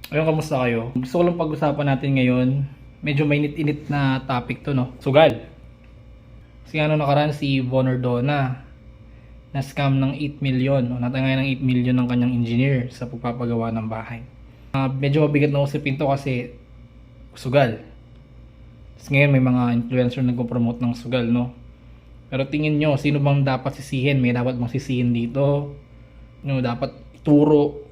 Ayun, kamusta kayo? Gusto ko lang pag-usapan natin ngayon. Medyo mainit-init na topic to, no? Sugal. Kasi ano nakaraan si Von Ordona na scam ng 8 million. No? Natangay ng 8 million ng kanyang engineer sa pagpapagawa ng bahay. Medyo mabigat na usapin to kasi sugal. Tapos ngayon may mga influencer na nagpo-promote ng sugal, no? Pero tingin nyo, sino bang dapat sisihin? May dapat bang sisihin dito? No, dapat ituro,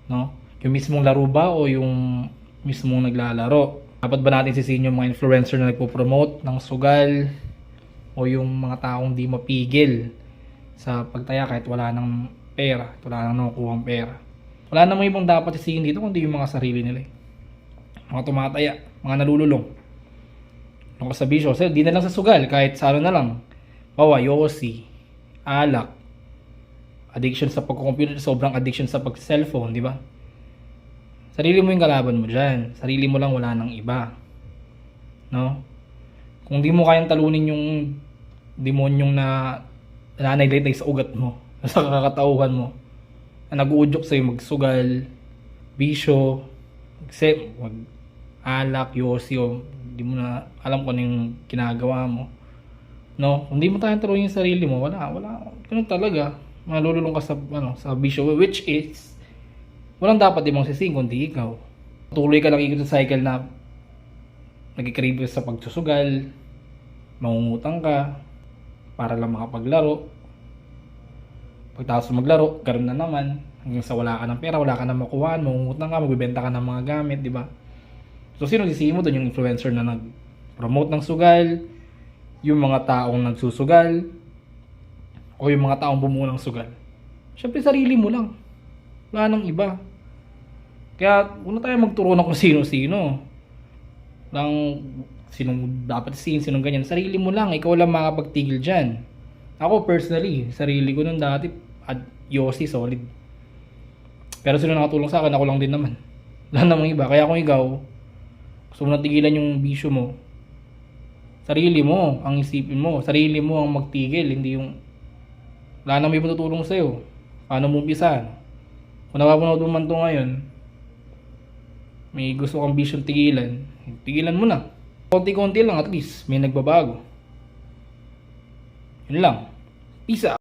no? Yung mismong laro ba o yung mismong naglalaro? Dapat ba natin sisihin yung mga influencer na nagpo-promote ng sugal o yung mga taong di mapigil sa pagtaya kahit wala ng pera, kahit wala nang nakukuhang pera? Wala namang ibang dapat sisihin dito kundi yung mga sarili nila. Mga tumataya, mga nalululong. Ang kasabisyo, so, di na lang sa sugal, kahit sa ano na lang. Bawa, yosi, alak, addiction sa pagko-computer, sobrang addiction sa pag-cellphone, di ba? Sarili mo yung kalaban mo dyan. Sarili mo lang, wala nang iba. No? Kung di mo kayang talunin yung demonyong na nanay-laytay sa ugat mo, sa kakatauhan mo, na nag-uudyok sa'yo magsugal, bisyo, mag-alak, yosyo, di mo na alam kung ano yung ginagawa mo. No? Kung di mo tayong talunin yung sarili mo, wala. Ganun talaga. Malululong ka sa bisyo, which is walang dapat ibang sising kundi ikaw. Tuloy ka lang ikot sa cycle na nagkikrave sa pagsusugal, mangungutang ka para lang makapaglaro. Pagtapos maglaro, karoon na naman hanggang sa wala ka ng pera, wala ka na makuhaan, mangungutang ka, magbebenta ka ng mga gamit, di ba? So sino sisihin mo doon? Yung influencer na nag-promote ng sugal, yung mga taong nagsusugal, o yung mga taong bumuo ng sugal? Syempre sarili mo lang. Wala nang iba. Kaya una tayo magturo ng kung sino-sino. Sinong dapat sinong ganyan. Sarili mo lang. Ikaw lang makapagtigil dyan. Ako personally, sarili ko nung dati, Yossi, solid. Pero sino nakatulong sa akin, ako lang din naman. Wala namang iba. Kaya kung ikaw, gusto mo natigilan yung bisyo mo, sarili mo ang isipin mo. Sarili mo ang magtigil. Hindi yung wala namang iba tutulong sa'yo. Paano mo umpisahan? Kung napapanood mo man ito ngayon, may gusto kang vision tigilan, tigilan mo na. Konti-konti lang, at least may nagbabago. Yun lang. Peace out.